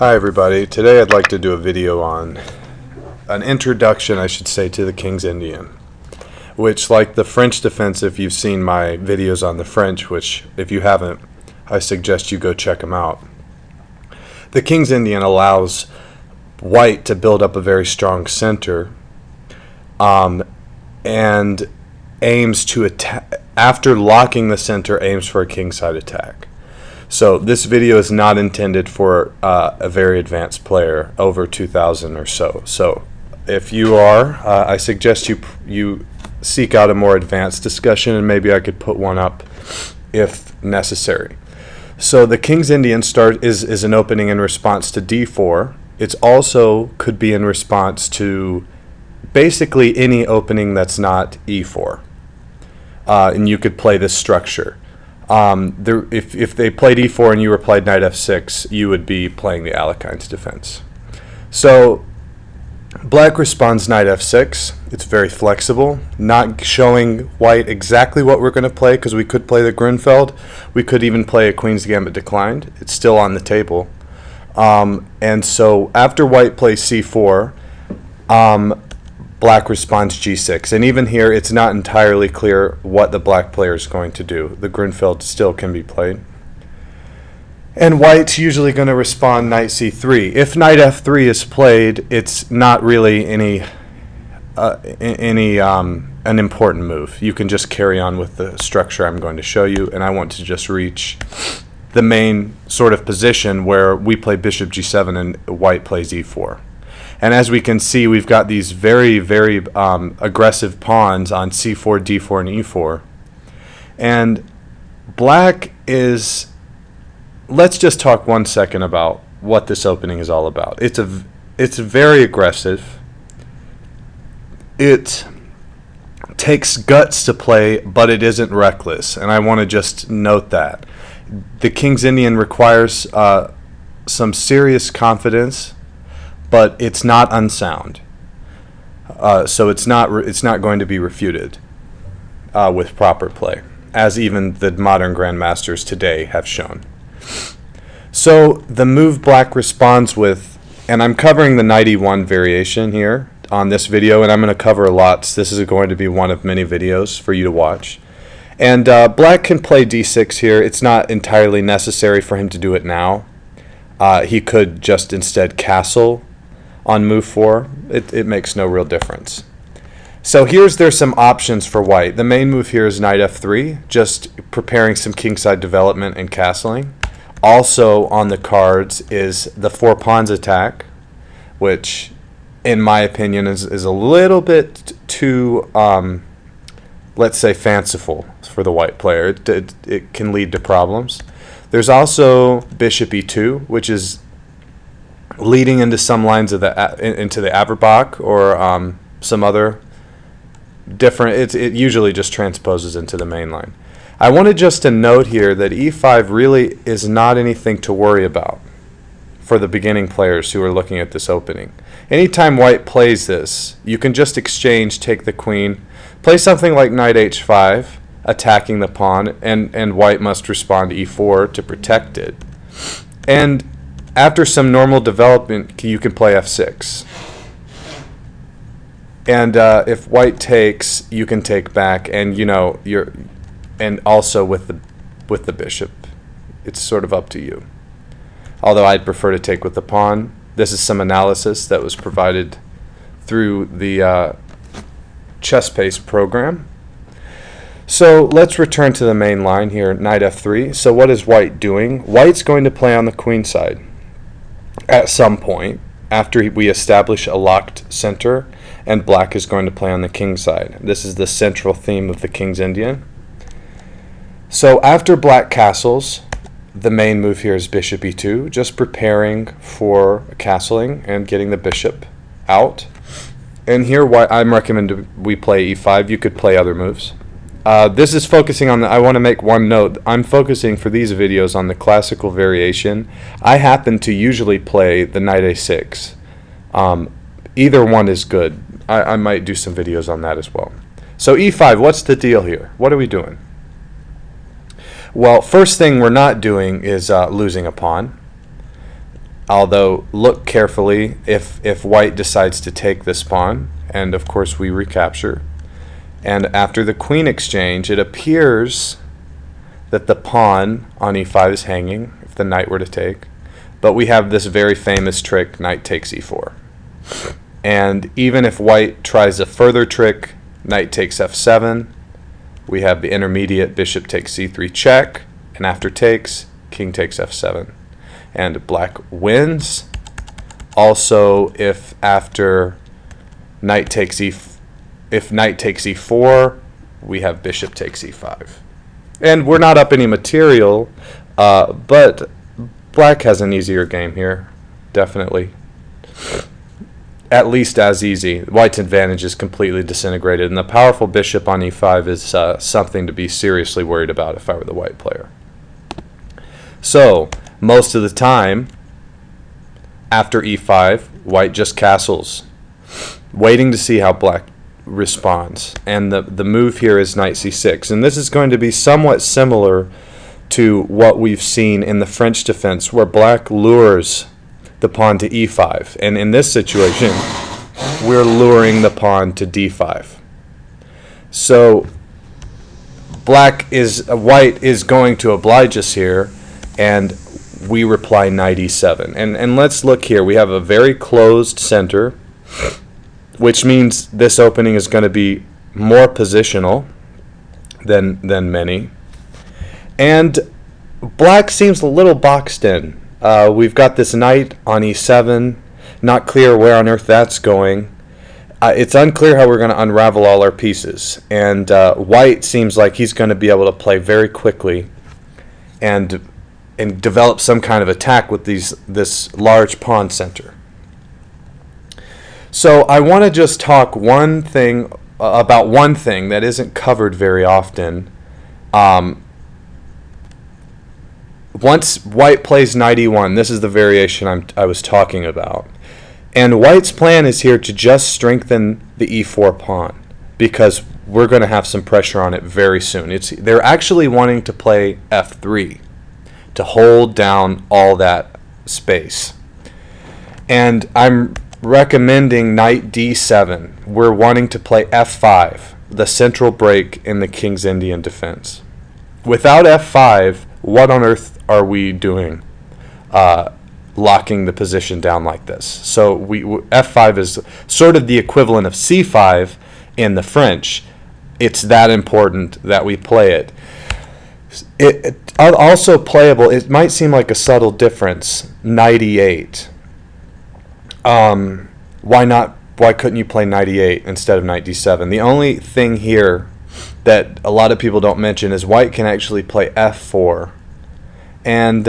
Hi everybody, today I'd like to do a video on an introduction, I should say, to the King's Indian, which, like the French defense, if you've seen my videos on the French, which if you haven't, I suggest you go check them out. The King's Indian allows white to build up a very strong center and aims to attack, after locking the center, aims for a kingside attack. So this video is not intended for a very advanced player over 2,000 or so. So if you are, I suggest you seek out a more advanced discussion, and maybe I could put one up if necessary. So the King's Indian is an opening in response to D4. It's also could be in response to basically any opening that's not E4. And you could play this structure. If they played E4 and you replied knight F6, you would be playing the Alekhines defense. So black responds knight F6. It's very flexible, not showing white exactly what we're going to play, because we could play the Grunfeld. We could even play a Queen's Gambit declined. It's still on the table. And so after white plays C4, black responds G6, and even here it's not entirely clear what the black player is going to do. The Grunfeld still can be played. And white's usually going to respond knight C3. If knight F3 is played, it's not really an important move. You can just carry on with the structure I'm going to show you, and I want to just reach the main sort of position where we play bishop G7 and white plays E4. And as we can see, we've got these very, very aggressive pawns on C4, D4, and E4. And black is... Let's just talk 1 second about what this opening is all about. It's very aggressive. It takes guts to play, but it isn't reckless. And I want to just note that. The King's Indian requires some serious confidence, but it's not unsound. So it's not going to be refuted with proper play, as even the modern grandmasters today have shown. So the move black responds with, and I'm covering the knight E1 variation here on this video, and I'm going to cover lots. This is going to be one of many videos for you to watch. And black can play D6 here. It's not entirely necessary for him to do it now. He could just instead castle on move 4. It makes no real difference. So there's some options for white. The main move here is knight F3, just preparing some kingside development and castling. Also on the cards is the 4 pawns attack, which in my opinion is a little bit too let's say fanciful for the white player. It can lead to problems. There's also bishop E2, which is leading into some lines of into the Averbach or some other different. It usually just transposes into the main line. I wanted just to note here that E5 really is not anything to worry about for the beginning players who are looking at this opening. Anytime white plays this, you can just exchange, take the queen, play something like knight H5, attacking the pawn, and white must respond E4 to protect it. And after some normal development, you can play F6. And if white takes, you can take back, and and also with the bishop, it's sort of up to you. Although I'd prefer to take with the pawn. This is some analysis that was provided through the ChessPace program. So let's return to the main line here, knight F3. So what is white doing? White's going to play on the queen side at some point after we establish a locked center, and black is going to play on the king side. This is the central theme of the King's Indian. So after black castles, the main move here is bishop E2, just preparing for castling and getting the bishop out. And here I'm recommending we play E5. You could play other moves. This is focusing on I want to make one note. I'm focusing for these videos on the classical variation. I happen to usually play the knight A6. Either one is good. I might do some videos on that as well. So E5, what's the deal here? What are we doing? Well, first thing we're not doing is losing a pawn. Although, look carefully if white decides to take this pawn, and of course we recapture. And after the queen exchange, it appears that the pawn on e5 is hanging, if the knight were to take. But we have this very famous trick, knight takes e4. And even if white tries a further trick, knight takes f7, we have the intermediate bishop takes c3 check, and after takes, king takes f7. And black wins. Also, if after knight takes e4, we have bishop takes e5. And we're not up any material, but black has an easier game here, definitely. At least as easy. White's advantage is completely disintegrated, and the powerful bishop on e5 is something to be seriously worried about if I were the white player. So, most of the time, after e5, white just castles, waiting to see how black responds. And the move here is knight c6. And this is going to be somewhat similar to what we've seen in the French defense, where black lures the pawn to e5. And in this situation, we're luring the pawn to d5. So white is going to oblige us here, and we reply knight e7. And let's look here. We have a very closed center, which means this opening is going to be more positional than many. And black seems a little boxed in. We've got this knight on e7, not clear where on earth that's going. It's unclear how we're going to unravel all our pieces. And white seems like he's going to be able to play very quickly and develop some kind of attack with this large pawn center. So I want to just talk about one thing that isn't covered very often. Once white plays knight e1, this is the variation I was talking about. And white's plan is here to just strengthen the e4 pawn, because we're going to have some pressure on it very soon. They're actually wanting to play f3 to hold down all that space. And I'm recommending knight d7. We're wanting to play f5, the central break in the King's Indian defense. Without f5, what on earth are we doing locking the position down like this? So f5 is sort of the equivalent of c5 in the French. It's that important that we play it. It also playable, it might seem like a subtle difference, knight e8. Why couldn't you play knight e8 instead of knight d7? The only thing here that a lot of people don't mention is white can actually play f4 and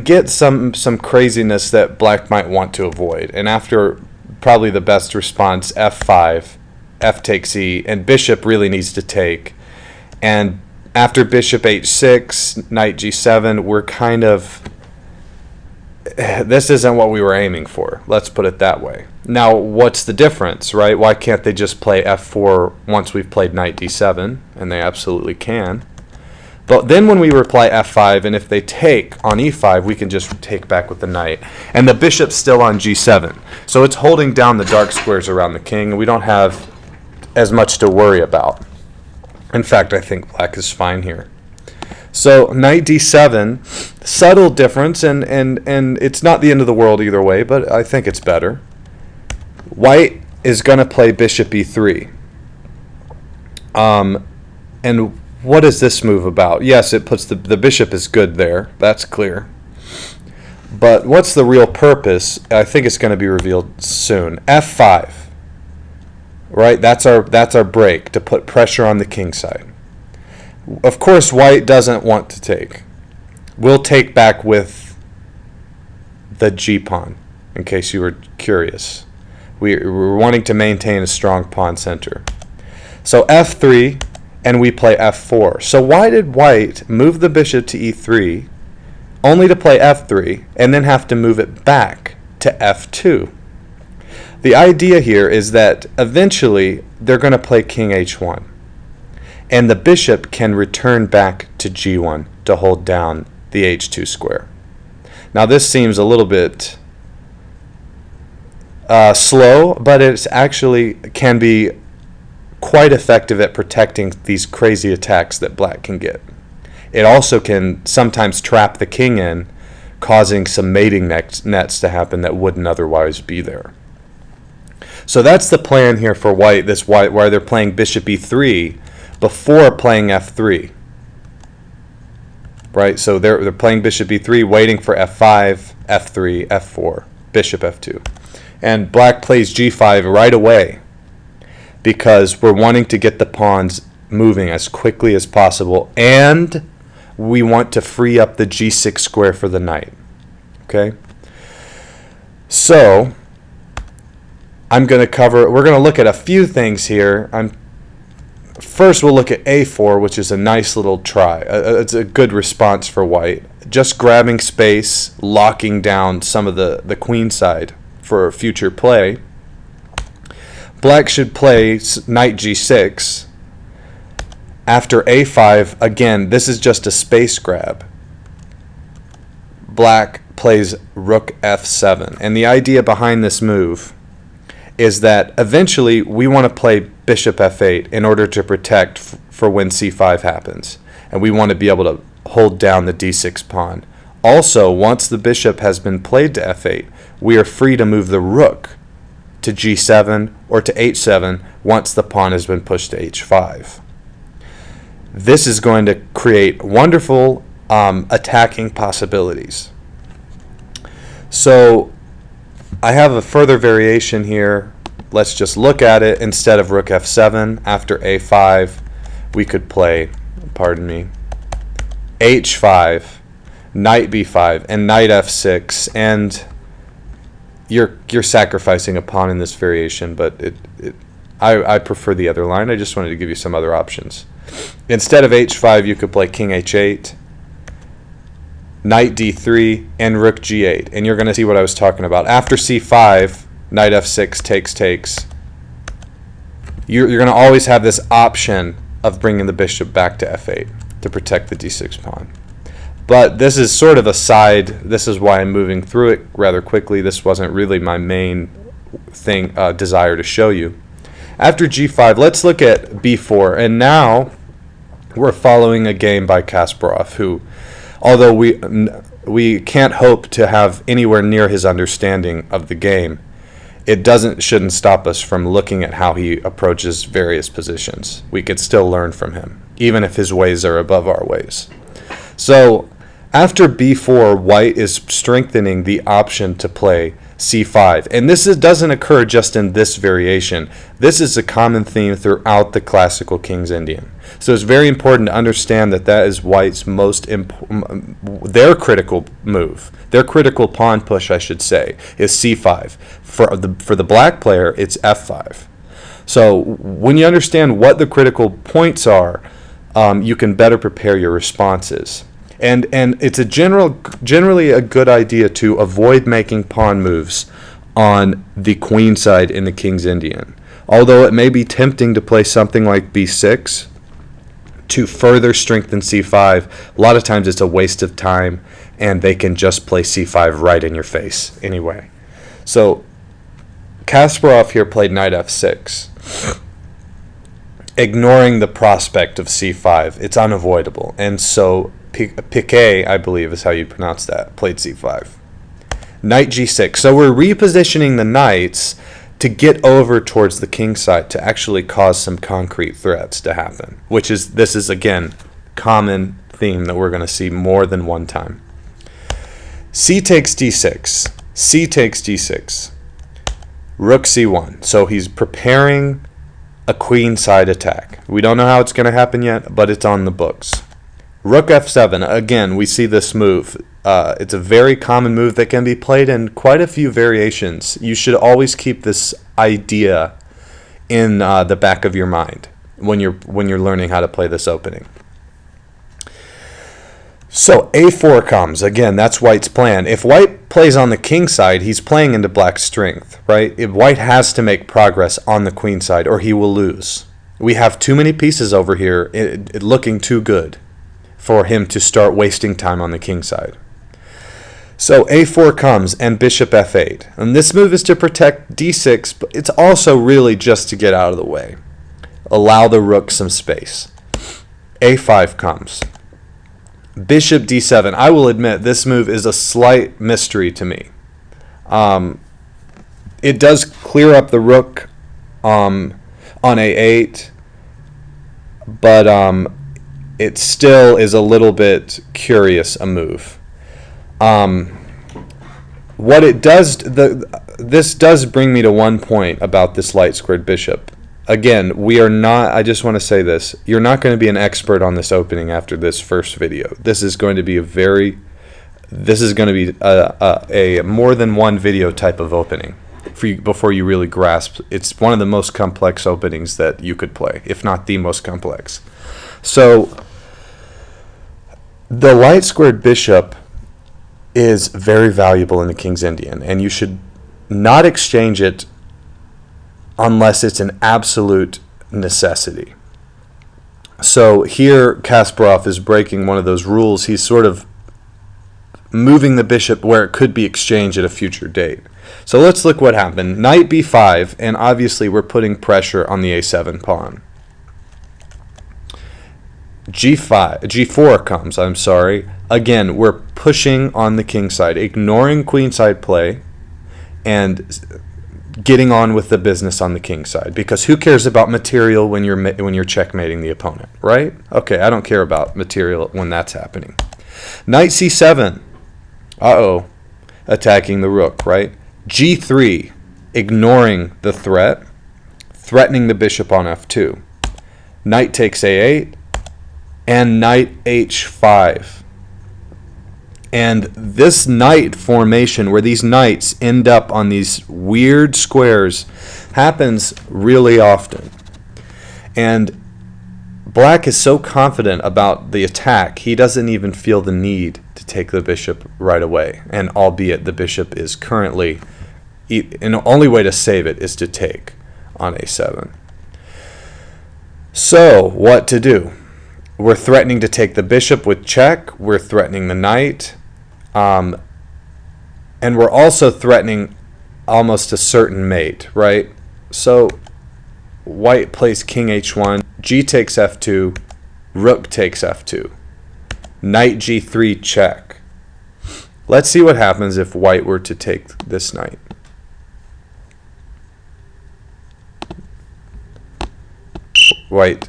get some craziness that black might want to avoid. And after probably the best response, f5, f takes e, and bishop really needs to take. And after bishop h6, knight g7, we're kind of, this isn't what we were aiming for. Let's put it that way. Now, what's the difference, right? Why can't they just play f4 once we've played knight d7? And they absolutely can. But then when we reply f5, and if they take on e5, we can just take back with the knight. And the bishop's still on g7. So it's holding down the dark squares around the king, and we don't have as much to worry about. In fact, I think black is fine here. So knight d7, subtle difference, and it's not the end of the world either way, but I think it's better. White is going to play bishop e3. And what is this move about? Yes, it puts the bishop is good there. That's clear. But what's the real purpose? I think it's going to be revealed soon. f5. Right? That's our break to put pressure on the king side. Of course, white doesn't want to take. We'll take back with the g-pawn, in case you were curious. We're wanting to maintain a strong pawn center. So f3, and we play f4. So why did white move the bishop to e3, only to play f3, and then have to move it back to f2? The idea here is that eventually they're going to play king h1. And the bishop can return back to g1 to hold down the h2 square. Now this seems a little bit slow, but it's actually can be quite effective at protecting these crazy attacks that black can get. It also can sometimes trap the king in, causing some mating nets to happen that wouldn't otherwise be there. So that's the plan here for white, where they're playing bishop e3 before playing f3. Right, so they're playing bishop e3, waiting for f5, f3, f4, bishop f2. And black plays g5 right away because we're wanting to get the pawns moving as quickly as possible, and we want to free up the g6 square for the knight. Okay? So we're going to look at a few things here. First, we'll look at a4, which is a nice little try. It's a good response for white. Just grabbing space, locking down some of the queen side for future play. Black should play knight g6. After a5, again, this is just a space grab. Black plays rook f7. And the idea behind this move is that eventually we want to play bishop f8 in order to protect for when c5 happens. And we want to be able to hold down the d6 pawn. Also, once the bishop has been played to f8, we are free to move the rook to g7 or to h7 once the pawn has been pushed to h5. This is going to create wonderful attacking possibilities. So I have a further variation here. Let's just look at it. Instead of rook f7, after a5, we could play, pardon me, h5, knight b5, and knight f6. And you're sacrificing a pawn in this variation, but I prefer the other line. I just wanted to give you some other options. Instead of h5, you could play king h8, knight d3, and rook g8. And you're going to see what I was talking about. After c5, knight f6 takes. You're going to always have this option of bringing the bishop back to f8 to protect the d6 pawn. But this is sort of a side. This is why I'm moving through it rather quickly. This wasn't really my main desire to show you. After g5, let's look at b4. And now we're following a game by Kasparov, who, although we can't hope to have anywhere near his understanding of the game, it shouldn't stop us from looking at how he approaches various positions. We could still learn from him, even if his ways are above our ways. So after b4, white is strengthening the option to play c5. And this doesn't occur just in this variation. This is a common theme throughout the classical King's Indian. So it's very important to understand that is white's their critical move. Their critical pawn push, I should say, is c5. For the black player, it's f5. So when you understand what the critical points are, you can better prepare your responses. And it's generally a good idea to avoid making pawn moves on the queen side in the King's Indian. Although it may be tempting to play something like b6 to further strengthen c5, a lot of times it's a waste of time, and they can just play c5 right in your face anyway. So Kasparov here played knight f6, ignoring the prospect of c5. It's unavoidable. And so Piquet, I believe is how you pronounce that, played c5. Knight g6. So we're repositioning the knights to get over towards the king side to actually cause some concrete threats to happen, this is again common theme that we're going to see more than one time. C takes d6. C takes d6. Rook c1. So he's preparing a queen side attack. We don't know how it's going to happen yet, but it's on the books. Rook f7. Again, we see this move. It's a very common move that can be played in quite a few variations. You should always keep this idea in the back of your mind when you're learning how to play this opening. So a4 comes. Again, that's white's plan. If white plays on the king side, he's playing into black's strength, right? If white has to make progress on the queen side or he will lose. We have too many pieces over here, looking too good for him to start wasting time on the king side. So a4 comes and bishop f8. And this move is to protect d6, but it's also really just to get out of the way. Allow the rook some space. a5 comes. Bishop d7. I will admit this move is a slight mystery to me. It does clear up the rook on a8, but it still is a little bit curious a move. What it does, this does bring me to one point about this light squared bishop. Again, we are not, I just want to say this, you're not going to be an expert on this opening after this first video. This is going to be a more than one video type of opening for you, before you really grasp. It's one of the most complex openings that you could play, if not the most complex. So the light squared bishop is very valuable in the King's Indian, and you should not exchange it unless it's an absolute necessity. So here Kasparov is breaking one of those rules. He's sort of moving the bishop where it could be exchanged at a future date. So let's look what happened. Knight b5, and obviously we're putting pressure on the a7 pawn. g4 comes, I'm sorry. Again, we're pushing on the king side, ignoring queenside play, and getting on with the business on the king side, because who cares about material when you're checkmating the opponent, right? Okay, I don't care about material when that's happening. Knight c7. Uh-oh. Attacking the rook, right? g3, ignoring the threat, threatening the bishop on f2. Knight takes a8, and knight h5. And this knight formation, where these knights end up on these weird squares, happens really often. And Black is so confident about the attack, he doesn't even feel the need to take the bishop right away. And albeit the bishop is currently, and the only way to save it is to take on a7. So, what to do? We're threatening to take the bishop with check. We're threatening the knight. And we're also threatening almost a certain mate, right? So white plays king h1, g takes f2, rook takes f2, knight g3 check. Let's see what happens if white were to take this knight.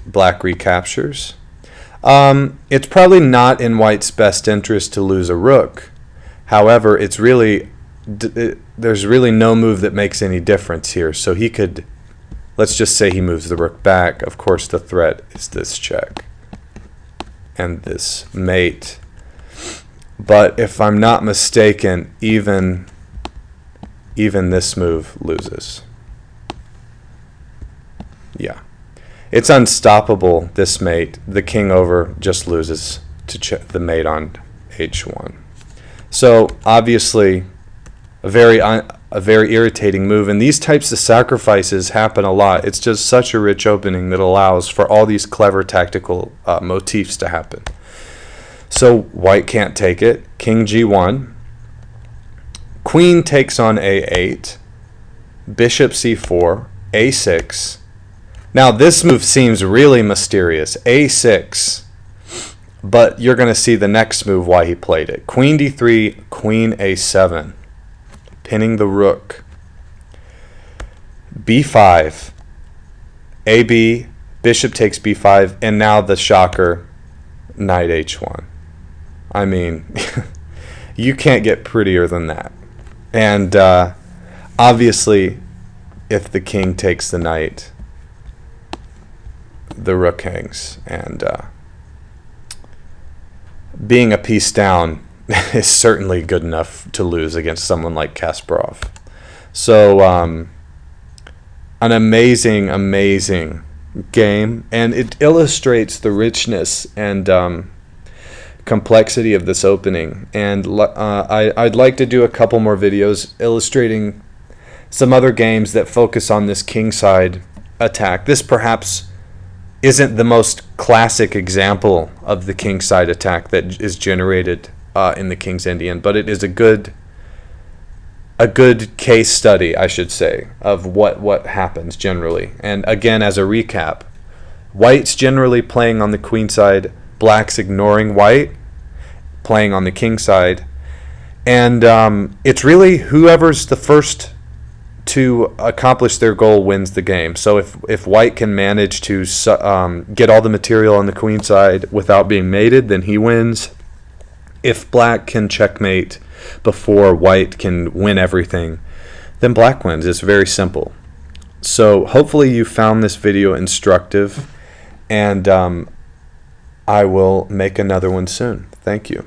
Black recaptures. It's probably not in white's best interest to lose a rook. However, there's really no move that makes any difference here. So he could, let's just say he moves the rook back. Of course, the threat is this check and this mate. But if I'm not mistaken, even this move loses. Yeah. It's unstoppable, this mate. The king over just loses to the mate on h1. So obviously a very irritating move, and these types of sacrifices happen a lot. It's just such a rich opening that allows for all these clever tactical motifs to happen. So white can't take it. King g1. Queen takes on a8. Bishop c4. a6. Now this move seems really mysterious. a6. But you're going to see the next move why he played it. Queen d3, queen a7. Pinning the rook. b5. ab. Bishop takes b5. And now the shocker, knight h1. I mean, you can't get prettier than that. And obviously, if the king takes the knight, the rook hangs. And being a piece down is certainly good enough to lose against someone like Kasparov. So an amazing, amazing game, and it illustrates the richness and complexity of this opening. And I'd like to do a couple more videos illustrating some other games that focus on this kingside attack. This perhaps isn't the most classic example of the kingside attack that is generated in the King's Indian, but it is a good case study, I should say, of what happens generally. And again, as a recap, white's generally playing on the queen side, black's ignoring white, playing on the king side, and it's really whoever's the first to accomplish their goal wins the game. So if white can manage to get all the material on the queen side without being mated, then he wins. If black can checkmate before white can win everything, then black wins. It's very simple. So hopefully you found this video instructive, and I will make another one soon. Thank you.